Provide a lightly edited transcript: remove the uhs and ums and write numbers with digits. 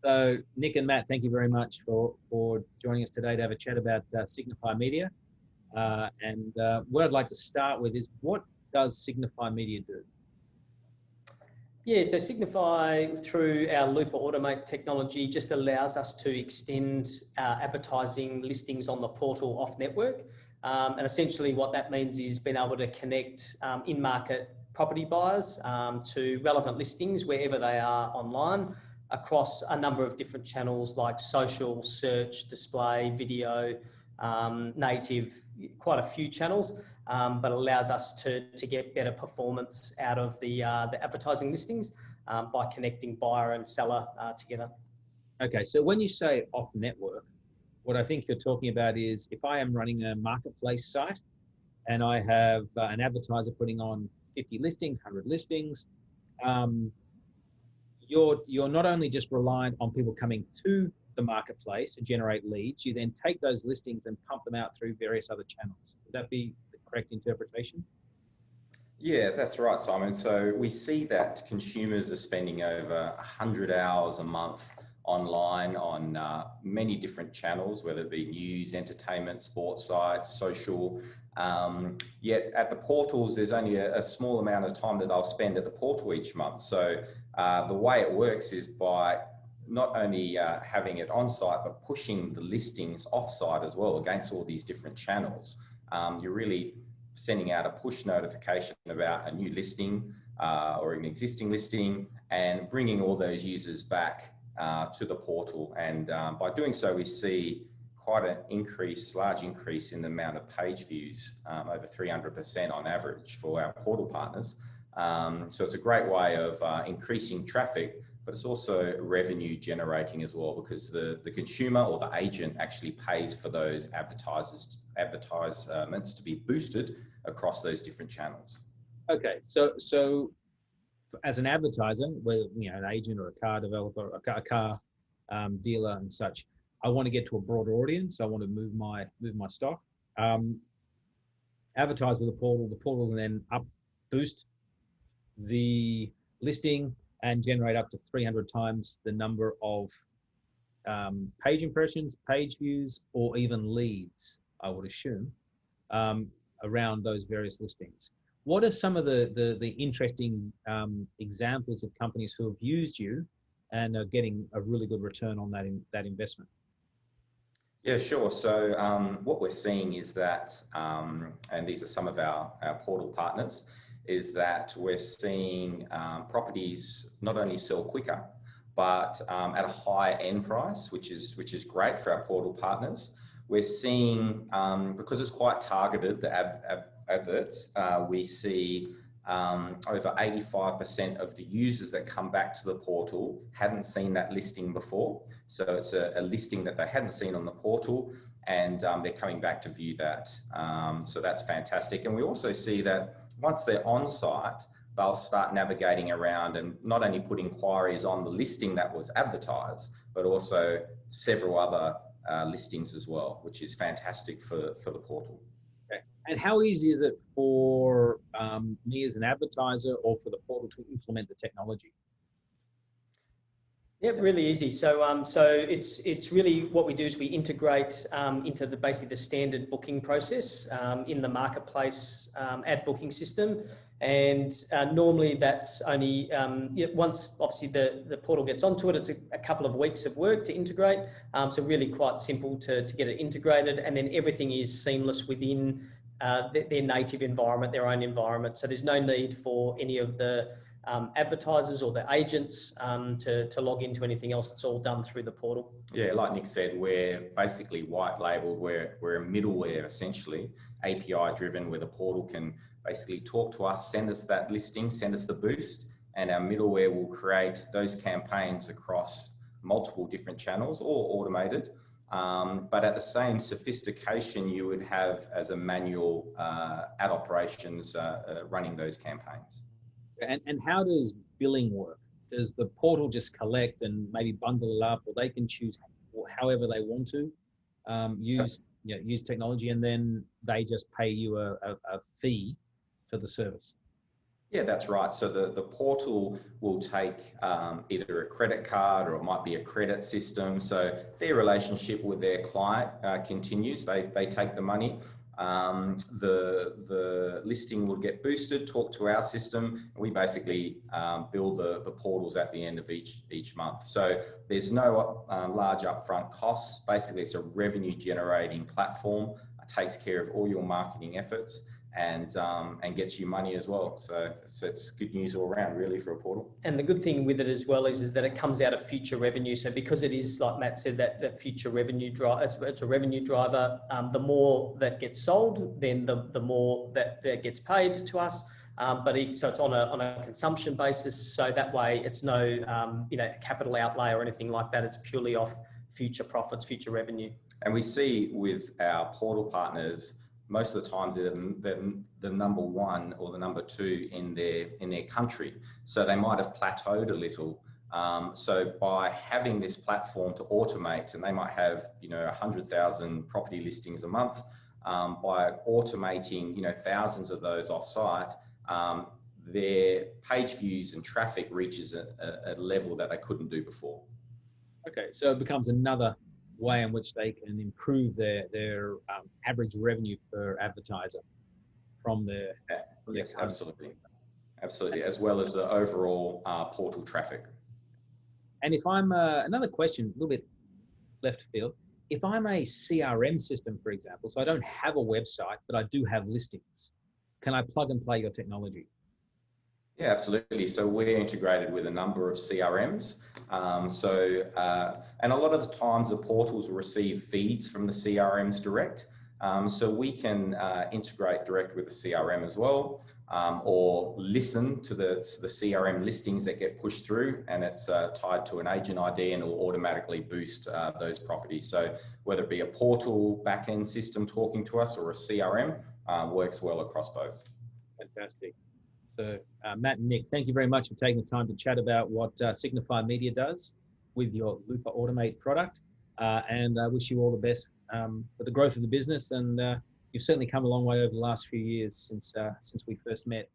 So Nick and Matt, thank you very much for joining us today to have a chat about Signifimedia. What I'd like to start with is, what does Signifimedia do? Yeah, so Signify, through our Loopaautomate technology, just allows us to extend advertising listings on the portal off network. And essentially what that means is being able to connect in-market property buyers to relevant listings wherever they are online, across a number of different channels like social, search, display, video, native, quite a few channels, but allows us to get better performance out of the advertising listings by connecting buyer and seller together. Okay, so when you say off network, what I think you're talking about is, if I am running a marketplace site and I have an advertiser putting on 50 listings, 100 listings, you're not only just reliant on people coming to the marketplace to generate leads, you then take those listings and pump them out through various other channels. Would that be the correct interpretation? Yeah, that's right, Simon. So we see that consumers are spending over 100 hours a month online on many different channels, whether it be news, entertainment, sports sites, social. Yet at the portals, there's only a small amount of time that they'll spend at the portal each month. So the way it works is by not only having it on site, but pushing the listings off site as well against all these different channels. You're really sending out a push notification about a new listing or an existing listing, and bringing all those users back to the portal. And by doing so, we see quite an increase, large increase in the amount of page views, over 300% on average for our portal partners. So it's a great way of increasing traffic, but it's also revenue generating as well, because the consumer or the agent actually pays for those advertisements to be boosted across those different channels. Okay, so as an advertiser, whether an agent or a car developer, a car dealer and such, I want to get to a broader audience. I want to move my stock. Advertise with the portal. The portal will then boost the listing and generate up to 300 times the number of page impressions, page views, or even leads, I would assume, around those various listings. What are some of the interesting examples of companies who have used you and are getting a really good return on that investment? Yeah, sure. So what we're seeing is that, and these are some of our portal partners, is that we're seeing properties not only sell quicker, but at a higher end price, which is great for our portal partners. We're seeing, because it's quite targeted, the adverts, we see over 85% of the users that come back to the portal hadn't seen that listing before. So it's a listing that they hadn't seen on the portal, and they're coming back to view that. So that's fantastic. And we also see that once they're on site, they'll start navigating around and not only put inquiries on the listing that was advertised, but also several other listings as well, which is fantastic for the portal. Okay. And how easy is it for me as an advertiser or for the portal to implement the technology? Yeah, really easy. So it's really, what we do is we integrate into basically the standard booking process in the marketplace ad booking system. And normally that's only, once obviously the portal gets onto it, it's a couple of weeks of work to integrate. So really quite simple to get it integrated, and then everything is seamless within their native environment, their own environment. So there's no need for any of the advertisers or the agents to log into anything else. It's all done through the portal. Yeah, like Nick said, we're basically white labeled. We're a middleware, essentially, API driven, where the portal can basically talk to us, send us that listing, send us the boost, and our middleware will create those campaigns across multiple different channels, all automated, but at the same sophistication you would have as a manual ad operations running those campaigns. And how does billing work? Does the portal just collect and maybe bundle it up, or they can choose however they want to use technology, and then they just pay you a fee for the service? Yeah, that's right. So the portal will take either a credit card or it might be a credit system. So their relationship with their client continues. They take the money. The listing will get boosted, talk to our system. We basically build the portals at the end of each month. So there's no large upfront costs. Basically, it's a revenue generating platform. It takes care of all your marketing efforts and gets you money as well. So it's good news all around, really, for a portal. And the good thing with it as well is that it comes out of future revenue. So because it is, like Matt said, that future revenue drive, it's a revenue driver. The more that gets sold, then the more that gets paid to us. So it's on a consumption basis. So that way, it's no capital outlay or anything like that. It's purely off future profits, future revenue. And we see with our portal partners, most of the time they're the number one or the number two in their country. So they might have plateaued a little. So by having this platform to automate, and they might have 100,000 property listings a month, by automating thousands of those offsite, their page views and traffic reaches a level that they couldn't do before. Okay, so it becomes another way in which they can improve their average revenue per advertiser from their yes, absolutely, as well as the overall portal traffic. And if I'm another question, a little bit left field, if I'm a CRM system, for example, so I don't have a website, but I do have listings, can I plug and play your technology? Yeah, absolutely. So we're integrated with a number of CRMs. And a lot of the times the portals will receive feeds from the CRMs direct. So we can integrate direct with the CRM as well, or listen to the CRM listings that get pushed through, and it's tied to an agent ID and it will automatically boost those properties. So whether it be a portal backend system talking to us or a CRM, works well across both. Fantastic. So Matt and Nick, thank you very much for taking the time to chat about what Signifimedia does with your Loopaautomate product, and I wish you all the best for the growth of the business. And you've certainly come a long way over the last few years since we first met.